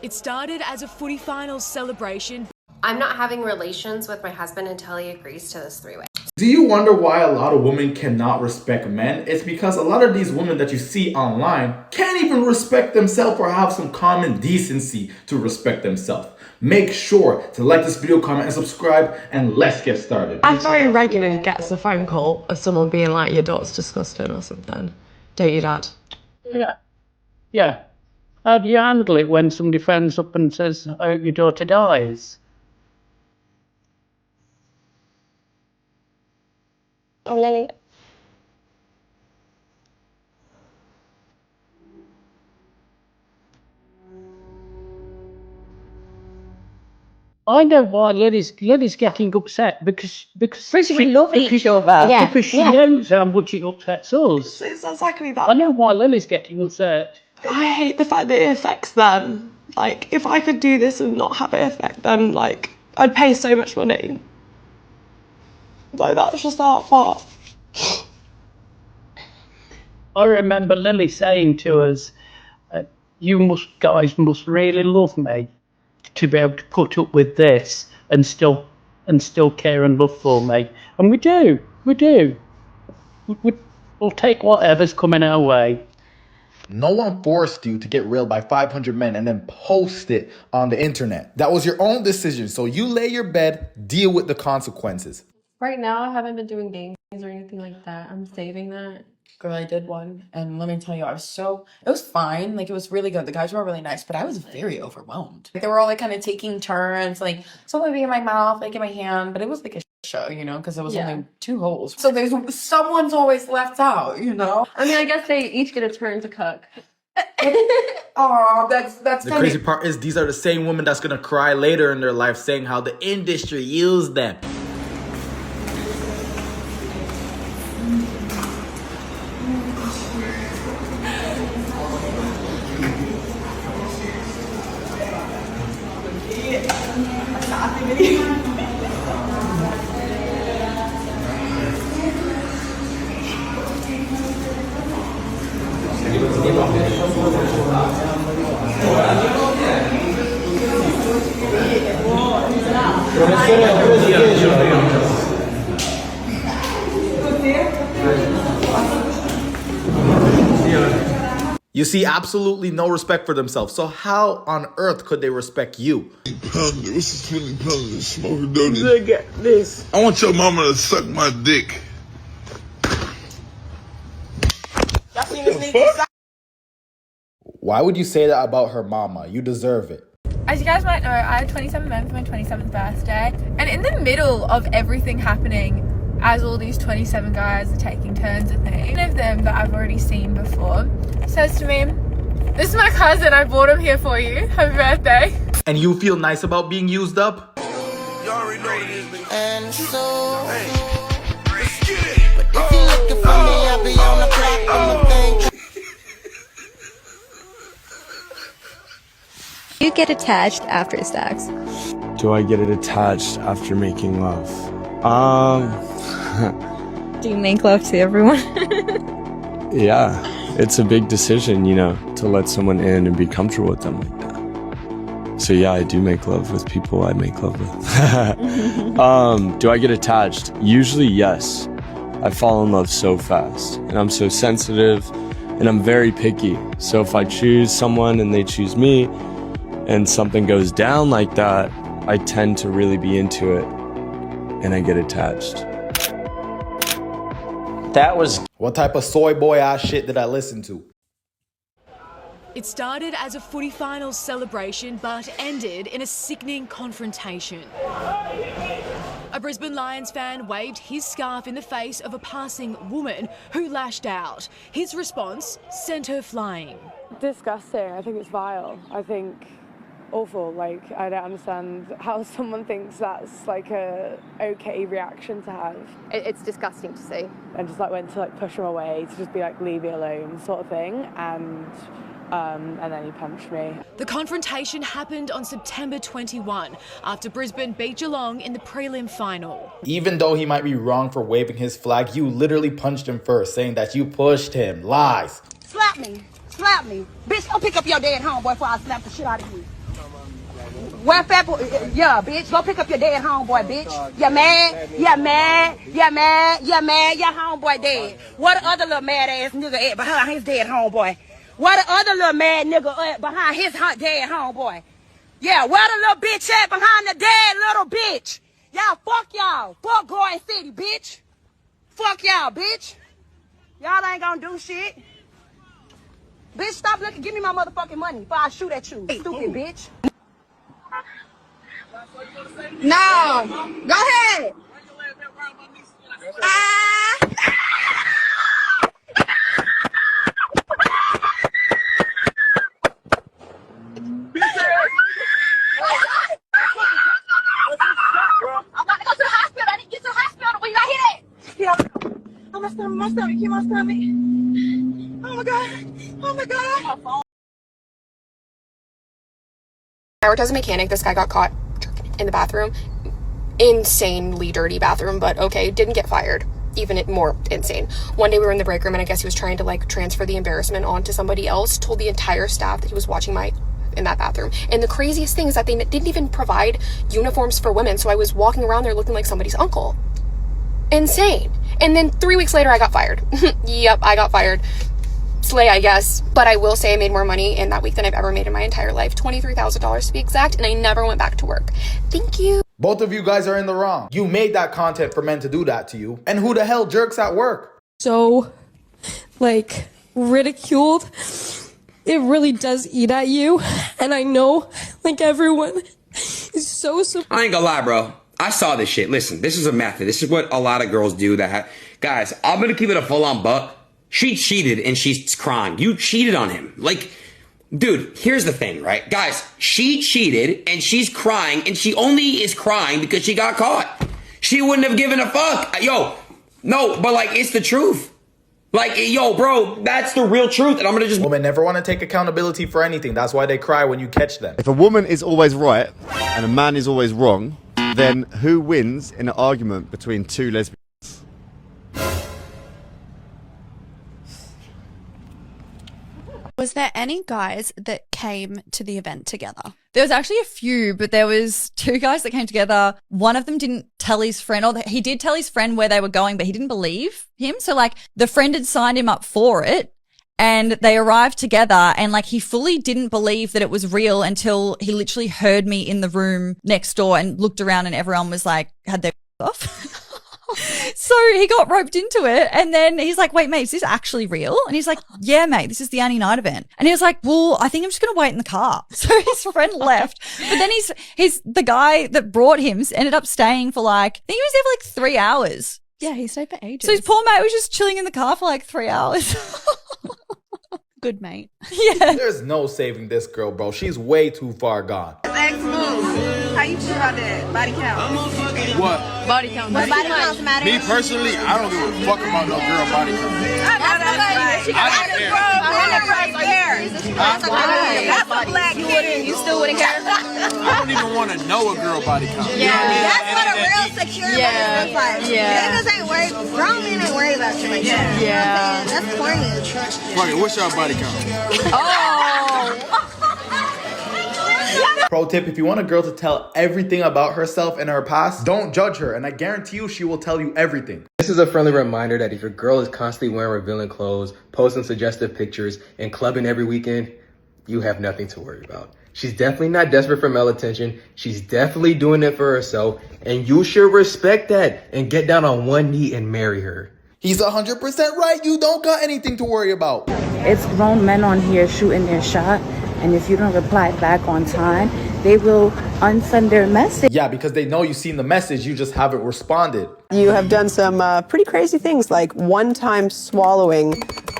It started as a footy finals celebration. I'm not having relations with my husband until he agrees to this three-way. Do you wonder why a lot of women cannot respect men? It's because a lot of these women that you see online can't even respect themselves or have some common decency to respect themselves. Make sure to like this video, comment, and subscribe, and let's get started. I very regularly gets a phone call of someone being like, your daughter's disgusting or something. Don't you, Dad? Yeah. How do you handle it when somebody phones up and says, I hope your daughter dies? Oh, Lily. I know why Lily's getting upset because We love each other. Yeah. because she knows how much it upsets us. It's exactly that. I know why Lily's getting upset. I hate the fact that it affects them. Like, if I could do this and not have it affect them, like, I'd pay so much money. Like, that's just that part. I remember Lily saying to us, you guys must really love me to be able to put up with this and still care and love for me. And we do. We'll take whatever's coming our way. No one forced you to get reeled by 500 men and then post it on the internet. That was your own decision. So you lay your bed, deal with the consequences. Right now, I haven't been doing games or anything like that. I'm saving that. Girl, I did one, and let me tell you, it was fine. Like, it was really good. The guys were all really nice, but I was very overwhelmed. Like, they were all like kind of taking turns, like someone would be in my mouth, like in my hand, but it was like a show, you know, because there was only 2 holes. So someone's always left out, you know. I mean, I guess they each get a turn to cook. Oh, that's the crazy part is these are the same women that's gonna cry later in their life saying how the industry used them. You see absolutely no respect for themselves. So how on earth could they respect you? What's the 20 pounds of smoking donuts? Look at this. I want your mama to suck my dick. Why would you say that about her mama? You deserve it. As you guys might know, I had 27 men for my 27th birthday, and in the middle of everything happening, as all these 27 guys are taking turns with me, one of them that I've already seen before says to me, "This is my cousin, I brought him here for you, happy birthday." And you feel nice about being used up? You already know what it is, nigga. And so, hey, let's get it. but if you're looking for me, I'll be on the block on the thing. You get attached after sex. Do I get it attached after making love? Do you make love to everyone? Yeah, it's a big decision, you know, to let someone in and be comfortable with them like that. So yeah, I do make love with people I make love with. Do I get attached? Usually, yes. I fall in love so fast, and I'm so sensitive, and I'm very picky. So if I choose someone and they choose me, and something goes down like that, I tend to really be into it, and I get attached. That was... What type of soy boy ass shit did I listen to? It started as a footy finals celebration but ended in a sickening confrontation. A Brisbane Lions fan waved his scarf in the face of a passing woman who lashed out. His response sent her flying. Disgusting. I think it's vile. I think awful. Like, I don't understand how someone thinks that's like a okay reaction to have. It's disgusting to see. And just like went to like push him away to just be like, leave me alone sort of thing. And then he punched me. The confrontation happened on September 21 after Brisbane beat Geelong in the prelim final. Even though he might be wrong for waving his flag, you literally punched him first, saying that you pushed him. Lies. Slap me. Slap me. Bitch, don't pick up your dead homeboy before I slap the shit out of you. Where fat boy? Yeah, bitch. Go pick up your dead homeboy, bitch. You mad? You mad? You mad? You mad? Your homeboy dead. What the other little mad ass nigga at behind his dead homeboy? What the other little mad nigga at behind his dead homeboy? Yeah, where the little bitch at behind the dead little bitch? Y'all, fuck y'all. Fuck Garden City, bitch. Fuck y'all, bitch. Y'all ain't gonna do shit. Bitch, stop looking. Give me my motherfucking money before I shoot at you. Stupid bitch. No. Go ahead. I'm about to go to the hospital. I need to get to the hospital. Where you got hit at? Yeah. Oh, my stomach. Keep my stomach. Oh, my God. Oh, my God. Prioritizing mechanic, this guy got caught in the bathroom. Insanely dirty bathroom, but okay, didn't get fired. Even more insane. One day we were in the break room and I guess he was trying to like transfer the embarrassment onto somebody else, told the entire staff that he was watching in that bathroom. And the craziest thing is that they didn't even provide uniforms for women, so I was walking around there looking like somebody's uncle. Insane. And then 3 weeks later I got fired. Yep, I got fired. Slay, I guess. But I will say I made more money in that week than I've ever made in my entire life. $23,000 to be exact, and I never went back to work. Thank you. Both of you guys are in the wrong. You made that content for men to do that to you. And who the hell jerks at work? So, like, ridiculed. It really does eat at you. And I know, like, everyone is so I ain't gonna lie, bro. I saw this shit. Listen, this is a method. This is what a lot of girls do guys, I'm gonna keep it a full-on buck. She cheated and she's crying. You cheated on him. Like, dude, here's the thing, right? Guys, she cheated and she's crying, and she only is crying because she got caught. She wouldn't have given a fuck. Yo, no, but like, it's the truth. Like, yo, bro, that's the real truth. And I'm gonna just... Women never want to take accountability for anything. That's why they cry when you catch them. If a woman is always right and a man is always wrong, then who wins in an argument between two lesbians? Was there any guys that came to the event together? There was actually a few, but there was 2 guys that came together. One of them didn't tell his friend, or he did tell his friend where they were going, but he didn't believe him. So like the friend had signed him up for it, and they arrived together, and like he fully didn't believe that it was real until he literally heard me in the room next door and looked around and everyone was like, had their off. So he got roped into it, and then he's like, wait, mate, is this actually real? And he's like, yeah, mate, this is the Annie Night event. And he was like, well, I think I'm just going to wait in the car. So his friend left. But then the guy that brought him ended up staying for like, I think he was there for like 3 hours. Yeah, he stayed for ages. So his poor mate was just chilling in the car for like 3 hours. Good mate. Yeah. There's no saving this girl, bro. She's way too far gone. How you feel about that body count? What? Body count. What body counts matter? Me personally, I don't give a fuck about no girl body count. She got that's a black kid. You still wouldn't care? I don't even want to know a girl body count. Yeah, that's what a real secure man looks like. Niggas ain't worried. Grown men ain't worried about you like that. Yeah, that's corny. Fuck it, what's your body count? Oh. Pro tip, if you want a girl to tell everything about herself and her past, don't judge her, and I guarantee you she will tell you everything. This is a friendly reminder that if your girl is constantly wearing revealing clothes, posting suggestive pictures, and clubbing every weekend, you have nothing to worry about. She's definitely not desperate for male attention. She's definitely doing it for herself, and you should respect that and get down on one knee and marry her. He's 100% right. You don't got anything to worry about. It's grown men on here shooting their shot, and if you don't reply back on time, they will unsend their message. Yeah, because they know you've seen the message, you just haven't responded. You have done some pretty crazy things, like one time swallowing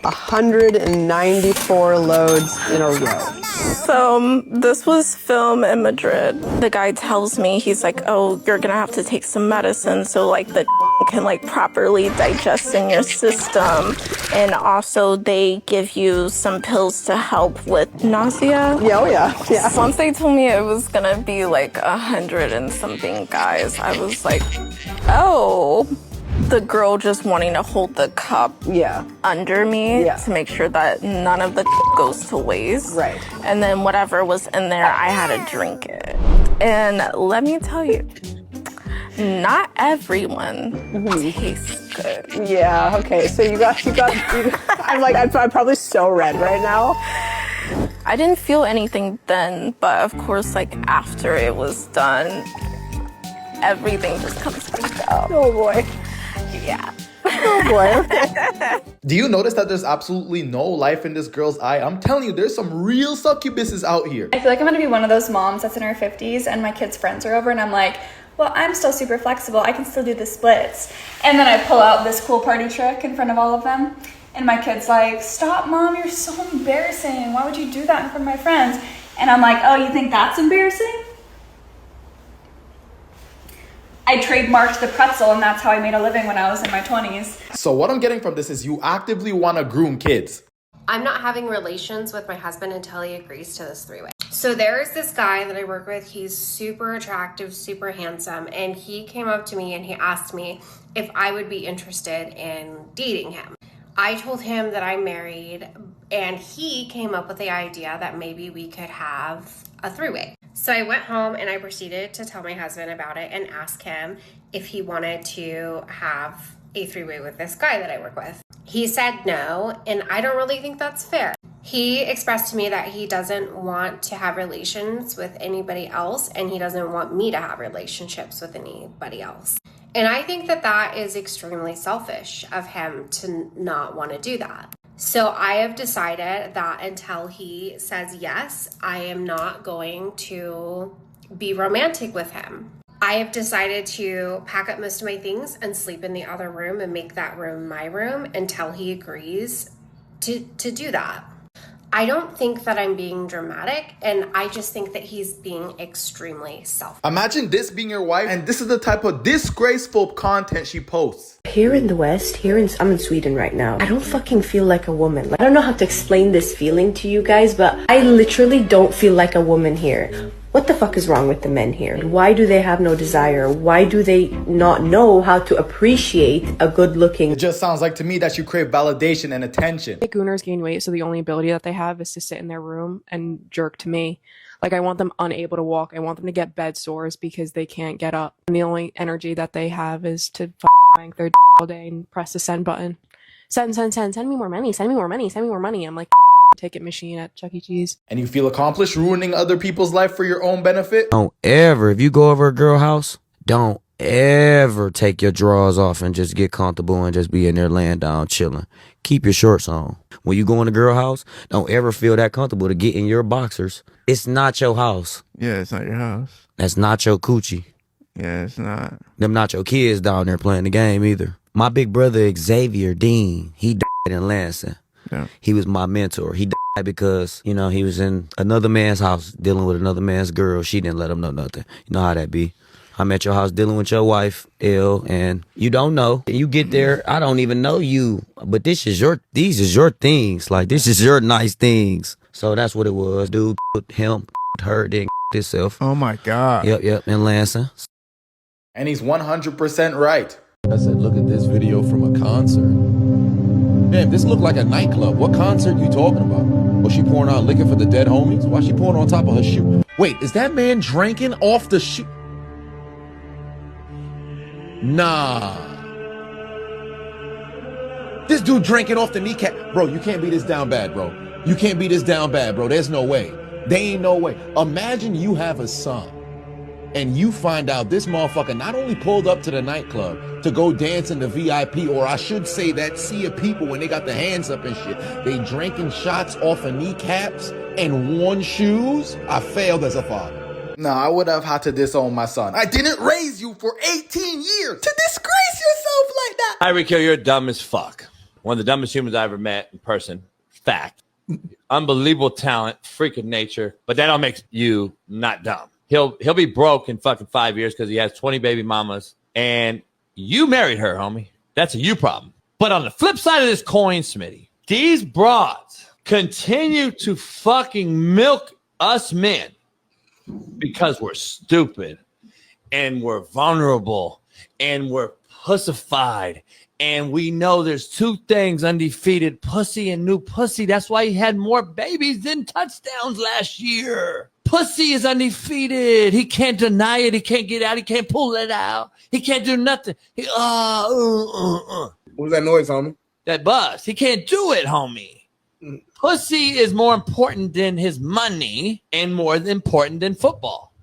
194 loads in a row. So this was filmed in Madrid. The guy tells me, he's like, oh, you're gonna have to take some medicine so like the can like properly digest in your system. And also they give you some pills to help with nausea. Yeah, oh yeah. Once they told me it was gonna be like 100 and something guys, I was like, oh. the girl just wanting to hold the cup under me to make sure that none of the goes to waste. Right. And then whatever was in there, I had to drink it. And let me tell you, not everyone tastes good. Yeah, okay, so you got I'm like, I'm probably so red right now. I didn't feel anything then, but of course, like after it was done, everything just comes back up. Oh boy. Yeah. Oh boy. Do you notice that there's absolutely no life in this girl's eye? I'm telling you, there's some real succubuses out here. I feel like I'm gonna be one of those moms that's in her 50s and my kids' friends are over and I'm like, well, I'm still super flexible. I can still do the splits. And then I pull out this cool party trick in front of all of them. And my kid's like, stop, Mom, you're so embarrassing. Why would you do that in front of my friends? And I'm like, oh, you think that's embarrassing? I trademarked the pretzel and that's how I made a living when I was in my 20s. So what I'm getting from this is you actively want to groom kids. I'm not having relations with my husband until he agrees to this three-way. So there's this guy that I work with. He's super attractive, super handsome. And he came up to me and he asked me if I would be interested in dating him. I told him that I'm married and he came up with the idea that maybe we could have a three-way. So I went home and I proceeded to tell my husband about it and ask him if he wanted to have a three-way with this guy that I work with. He said no, and I don't really think that's fair. He expressed to me that he doesn't want to have relations with anybody else and he doesn't want me to have relationships with anybody else. And I think that that is extremely selfish of him to not want to do that. So I have decided that until he says yes, I am not going to be romantic with him. I have decided to pack up most of my things and sleep in the other room and make that room my room until he agrees to do that. I don't think that I'm being dramatic, and I just think that he's being extremely selfish. Imagine this being your wife, and this is the type of disgraceful content she posts. Here in the West, I'm in Sweden right now. I don't fucking feel like a woman. Like, I don't know how to explain this feeling to you guys, but I literally don't feel like a woman here. What the fuck is wrong with the men here? Why do they have no desire? Why do they not know how to appreciate a good looking? It just sounds like to me that you crave validation and attention. Gooners gain weight, so the only ability that they have is to sit in their room and jerk to me. Like, I want them unable to walk. I want them to get bed sores because they can't get up. And the only energy that they have is to wank their all day and press the send button. Send me more money, send me more money, send me more money. I'm like ticket machine at Chuck E. Cheese. And you feel accomplished ruining other people's life for your own benefit? Don't ever, if you go over a girl house, don't ever take your drawers off and just get comfortable and just be in there laying down chilling. Keep your shorts on. When you go in a girl house, don't ever feel that comfortable to get in your boxers. It's not your house. Yeah, it's not your house. That's not your coochie. Yeah, it's not. Them not your kids down there playing the game either. My big brother Xavier Dean, he died in Lansing. Yeah. He was my mentor. He died because, he was in another man's house dealing with another man's girl. She didn't let him know nothing. You know how that be. I'm at your house dealing with your wife, ill, and you don't know. You get there, I don't even know you, but these is your things. Like, this is your nice things. So that's what it was, dude. Him, her, then himself. Oh my God. Yep, in Lansing. And he's 100% right. I said, look at this video from a concert. Damn, this looked like a nightclub. What concert you talking about? Was she pouring out liquor for the dead homies? Why she pouring on top of her shoe? Wait, is that man drinking off the shoe? Nah. This dude drinking off the kneecap. Bro, you can't be this down bad, bro. You can't be this down bad, bro. There's no way. There ain't no way. Imagine you have a son and you find out this motherfucker not only pulled up to the nightclub to go dance in the VIP, or I should say that sea of people when they got their hands up and shit, they drinking shots off of kneecaps and worn shoes. I failed as a father. No, I would have had to disown my son. I didn't raise you for 18 years to disgrace yourself like that. Tyreek Hill, you're dumb as fuck. One of the dumbest humans I ever met in person. Fact. Unbelievable talent, freak of nature, but that don't make you not dumb. He'll be broke in fucking 5 years because he has 20 baby mamas, and you married her, homie. That's a you problem. But on the flip side of this coin, Smitty, these broads continue to fucking milk us men because we're stupid and we're vulnerable and we're pussified. And we know there's two things undefeated: pussy and new pussy. That's why he had more babies than touchdowns last year. Pussy is undefeated. He can't deny it. He can't get out. He can't pull it out. He can't do nothing. What was that noise, homie? That buzz. He can't do it, homie. Pussy is more important than his money and more important than football.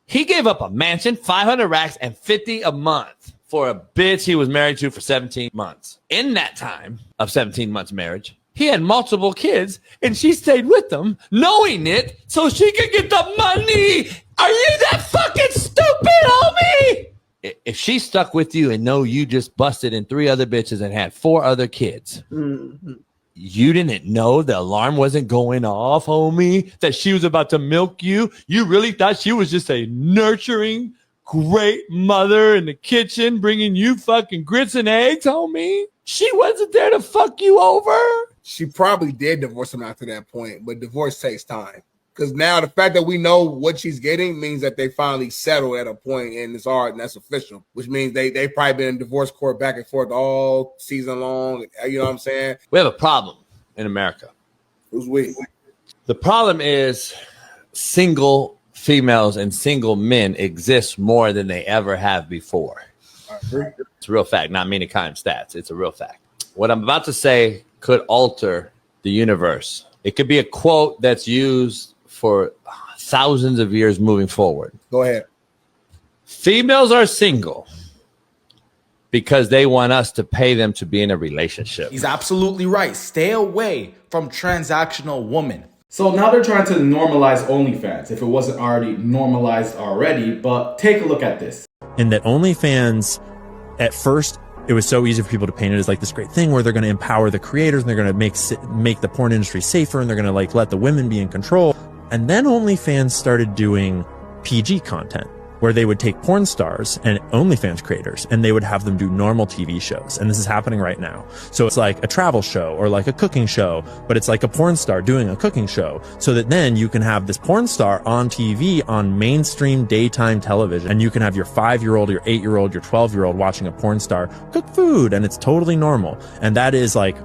He gave up a mansion, 500 racks, and 50 a month for a bitch he was married to for 17 months. In that time of 17 months marriage, he had multiple kids, and she stayed with them, knowing it, so she could get the money. Are you that fucking stupid, homie? If she stuck with you and know you just busted in 3 other bitches and had 4 other kids, you didn't know the alarm wasn't going off, homie, that she was about to milk you? You really thought she was just a nurturing, great mother in the kitchen bringing you fucking grits and eggs, homie? She wasn't there to fuck you over? She probably did divorce him after that point, but divorce takes time. Because now the fact that we know what she's getting means that they finally settle at a point and it's hard and that's official, which means they probably been in divorce court back and forth all season long. You know what I'm saying? We have a problem in America. Who's we? The problem is single females and single men exist more than they ever have before. It's a real fact, not meaning kind stats. It's a real fact. What I'm about to say could alter the universe. It could be a quote that's used for thousands of years moving forward. Go ahead. Females are single because they want us to pay them to be in a relationship. He's absolutely right. Stay away from transactional women. So now they're trying to normalize OnlyFans, if it wasn't already normalized already, but take a look at this. And that OnlyFans, at first, it was so easy for people to paint it as like this great thing where they're going to empower the creators and they're going to make the porn industry safer and they're going to like let the women be in control. And then OnlyFans started doing PG content where they would take porn stars and OnlyFans creators and they would have them do normal TV shows. And this is happening right now. So it's like a travel show or like a cooking show, but it's like a porn star doing a cooking show so that then you can have this porn star on TV on mainstream daytime television and you can have your 5-year-old, your 8-year-old, your 12-year-old watching a porn star cook food and it's totally normal. And that is like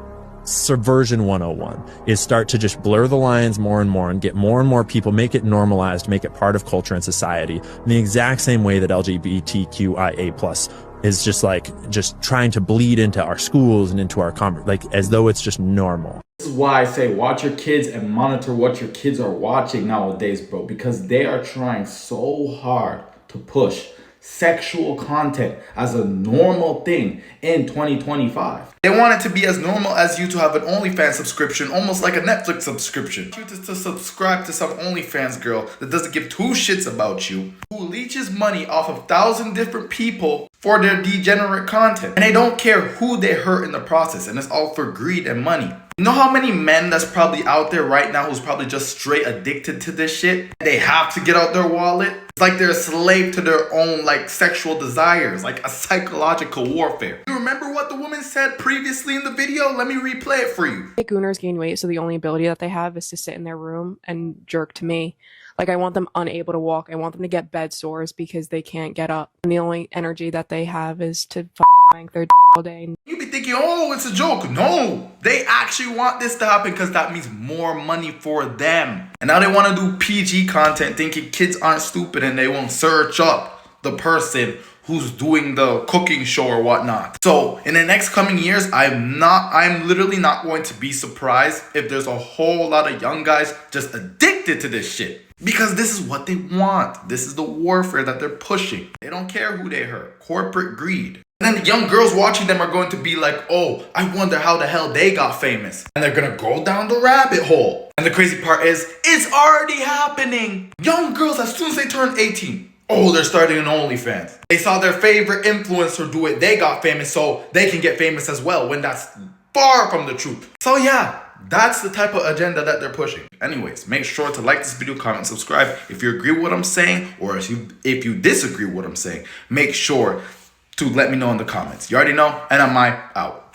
subversion 101 is start to just blur the lines more and more people, make it normalized, make it part of culture and society in the exact same way that LGBTQIA plus is just trying to bleed into our schools and into our like as though it's just normal. This is why I say watch your kids and monitor what your kids are watching nowadays, bro, because they are trying so hard to push sexual content as a normal thing in 2025. They want it to be as normal as you to have an OnlyFans subscription, almost like a Netflix subscription. You to subscribe to some OnlyFans girl that doesn't give 2 shits about you, who leeches money off of 1,000 different people for their degenerate content. And they don't care who they hurt in the process, and it's all for greed and money. You know how many men that's probably out there right now who's probably just straight addicted to this shit? They have to get out their wallet. It's like they're a slave to their own like sexual desires, like a psychological warfare. You remember what the woman said previously in the video? Let me replay it for you. Gooners gain weight, so the only ability that they have is to sit in their room and jerk to me. Like, I want them unable to walk. I want them to get bed sores because they can't get up. And the only energy that they have is to wank their all day. You be thinking, oh, it's a joke. No, they actually want this to happen because that means more money for them. And now they want to do PG content thinking kids aren't stupid and they won't search up the person who's doing the cooking show or whatnot. So in the next coming years, I'm literally not going to be surprised if there's a whole lot of young guys just addicted to this shit. Because this is what they want. This is the warfare that they're pushing. They don't care who they hurt. Corporate greed. And then the young girls watching them are going to be like, oh, I wonder how the hell they got famous. And they're going to go down the rabbit hole. And the crazy part is, it's already happening. Young girls, as soon as they turn 18, oh, they're starting an OnlyFans. They saw their favorite influencer do it. They got famous, so they can get famous as well, when that's far from the truth. So yeah, that's the type of agenda that they're pushing. Anyways, make sure to like this video, comment, subscribe. If you agree with what I'm saying, or if you disagree with what I'm saying, make sure to let me know in the comments. You already know, and I'm out.